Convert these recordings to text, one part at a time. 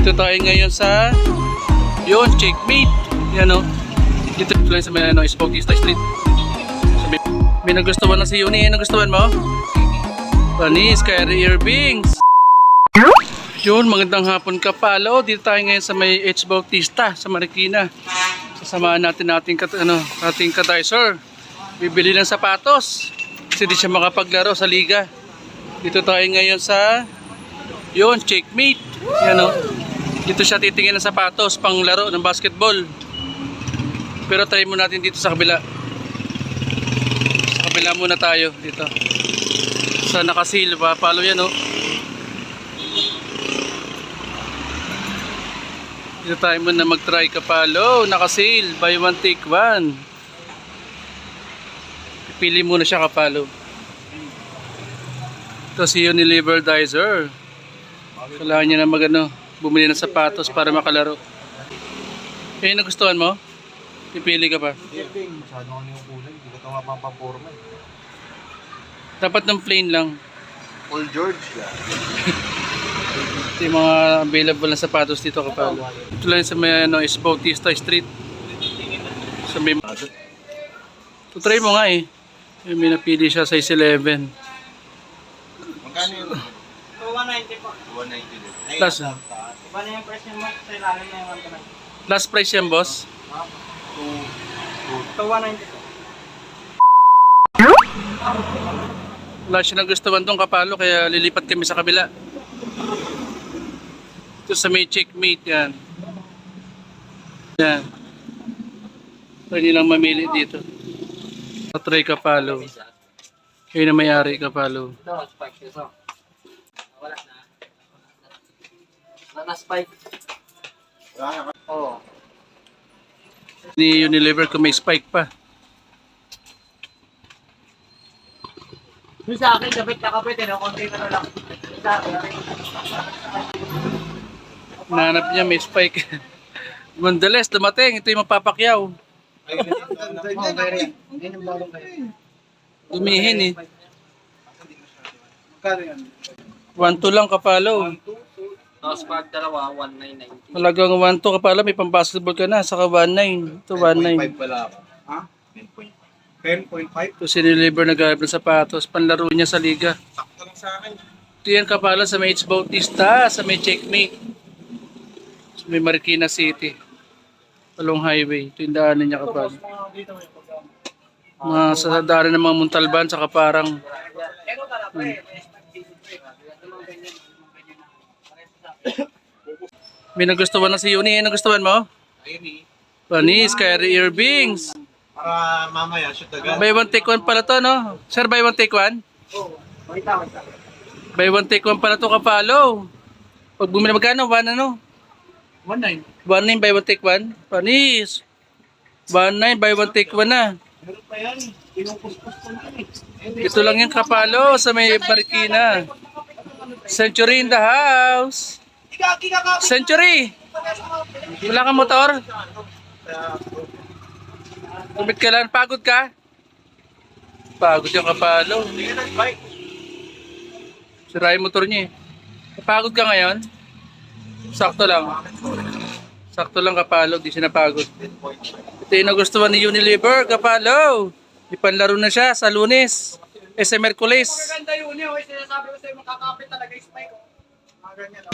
Dito tayo ngayon sa yun, checkmate. Yan o. Dito lang sa may Bautista Street. Sabi, may nagustuhan na si Yuni. Nagustuhan mo? Panis, Kyrie Irvings. Yun, magandang hapon ka palo. Dito tayo ngayon sa may Bautista sa Marikina. Sasamahan natin ating kadiser. Bibili ng sapatos. Kasi di siya makapaglaro sa liga. Dito tayo ngayon sa yun, checkmate. Yan o. Dito siya titingin ng sapatos pang laro ng basketball. Pero try mo natin dito sa kabila. Sa kabila muna tayo dito. Sa nakasil, palo yan o. Dito tayo muna mag-try kapalo. Nakasil, buy one take one. Pili muna siya kapalo. Ito si Unilever Dizer. Kailangan niya na bumili ng sapatos para makalaro. Kaya nagustuhan mo? Pipili ka pa. Masyado kami yung kulay. Hindi ko ito mapapaporma. Dapat ng plain lang. Paul George lang. Ito yung mga available na sapatos dito kapalo. Ito lang sa may Bautista Street. Sa may ito try mo nga eh. May napili siya size 11. Magkano yun? 190 po. 190 din. Plus, Iba na yung price niya mo sa ilalim na yung 190. last price yan boss. So 190 po. Wala siya nagustuhan tong kapalo kaya lilipat kami sa kabila. Ito sa may checkmate yan. Yan. Pwede lang mamili dito. Try kapalo. Kayo na may-ari kapalo. Ito, spike ito. Wala na. Wala na spike. Oo. Ni Unilever kung may spike pa. Yung sa akin, kapit na kapit, konti na lang. Sa akin. Nahanap niya may spike. Gondales, dumating. Ito yung mapapakyaw. Hindi yung bagong kayo. Dumihin eh. Magkano yan? 1-2 lang kapalo. Tapos pag dalawa, 1990. Talagang 1-2 kapalo. May pang-basketball ka na. Saka 1-9. Ito 1-9. 10.5 pala ako. Ha? 10.5? Ito si Unilever naghahanap ng sapatos. Panlaro niya sa liga. Sakto lang sa akin. Ito yan kapalo sa may Bautista. Sa may checkmate. Sa may Marikina City. Along highway. Ito yung daanan niya kapalo. Mga sa daanan ng mga Muntalban. Saka parang may nagustuhan na si Yuni. Nagustuhan mo? Ayun eh. Panis, Kyrie Irvings. Para mamaya, shoot agad. Buy one take one pala to, no? Sir, buy one take one? Oo. Wait lang. Buy one take one pala to kapalo. Pag bumili magkano? 1 ano? 19. 1.9 buy one take one? Panis. 1.9 buy one take one na. Meron pa yan. Pinupuspos ko na eh. Ito lang yung kapalo sa may Marikina. Century in the house. Century! Wala kang motor? Kumit ka lang. Pagod ka? Pagod yung kapalo. Sira yung motor niya eh. Pagod ka ngayon? Sakto lang. Sakto lang kapalo. Di siya napagod. Ito yung nagustuhan ni Unilever kapalo. Ipanlaro na siya sa Lunes. Sa Merkulis. Maganda yun yun. Sinasabi ko sa'yo, makakapit talaga yung spike. Mga ganyan.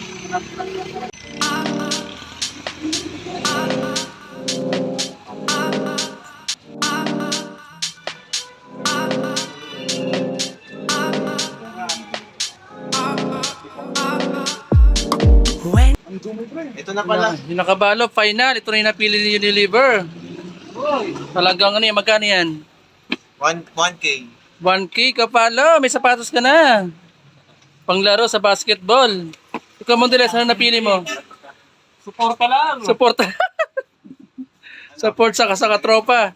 Ito na pala. Yung nakabalo, final. Ito na yung napili ni Unilever. Talagang ano yan, magkano yan? 1K. 1K kapalo, may sapatos ka na. Panglaro sa basketball. Ikaw Mondeles, ano napili mo? Suporta lang. Support. Support sa katropa.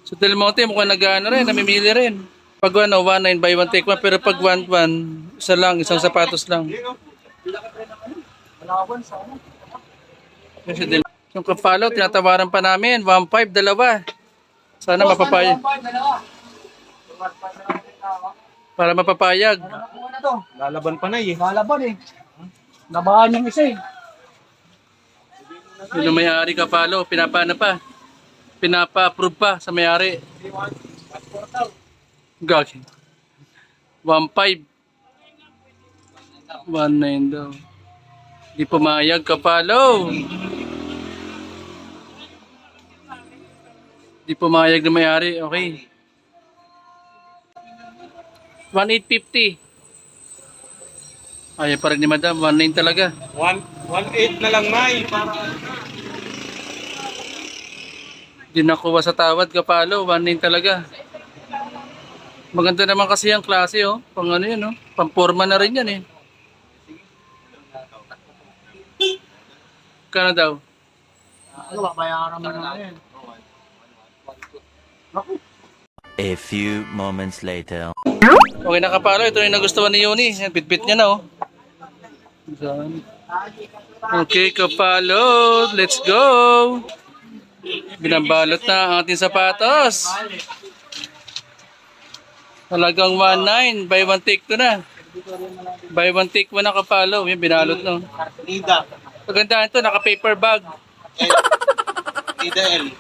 So Del Monte mukhang nag-ano rin, namimili rin. Pag 1.9 buy one take one, pero pag 1.1, isa lang, isang sapatos lang. Kasi Del yung kapalo, tinatawaran pa namin, 1.5, dalawa. Sana mapapayag. Para mapapayag. Lalaban pa na eh. Lalaban eh. Labahan yung isa eh. Yun ang may-ari Kapalo. Pinapa-approve pa sa may-ari. Gagi. 1.5. 1.9 daw. Di pumayag Kapalo. Di pumayag na may-ari. Okay. 1.850. Ayaw pa rin ni madam. 1.9 talaga. 1.8 na lang, May. Para Di nakuha sa tawad Kapalo. 1.9 talaga. Maganda naman kasi ang klase oh. Pang ano yun oh. Pamporma na rin yan eh. Kano daw? Ano ba, bayaran mo na yan. A few moments later. Okay na Kapalo. Ito yung nagustuhan ni Yuni. Bit-bit niya na oh. Saan? Okay Kapalo. Let's go. Binabalot na ang ating sapatos. Talagang 1.9. Buy one take 2 na. Buy one take 1 na Kapalo. Yung binalot no. Nida. Pagandahan to. Naka paper bag. Nida L.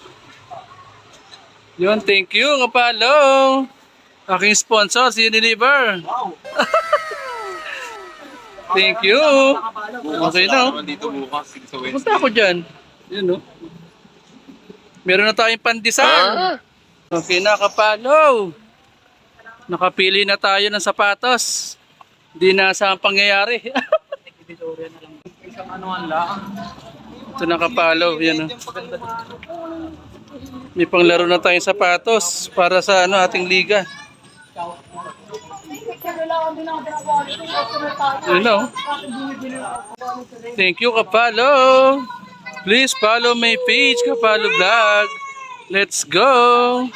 Yun. Thank you Kapalo. Aking sponsor si Unilever. Wow. Thank you. Okay na oh. Dito bukas sa Wednesday. Punta ako dyan. Yun no. Meron na tayong pandesal. Okay na Kapalo. Nakapili na tayo ng sapatos. Di na sa pangyayari. Isang anuhan lang. Ito na Kapalo. Yan, oh. May panglaro na tayong sapatos para sa ano ating liga. Yun oh. Thank you Kapalo. Please follow my page Kapalo Vlog. Let's go.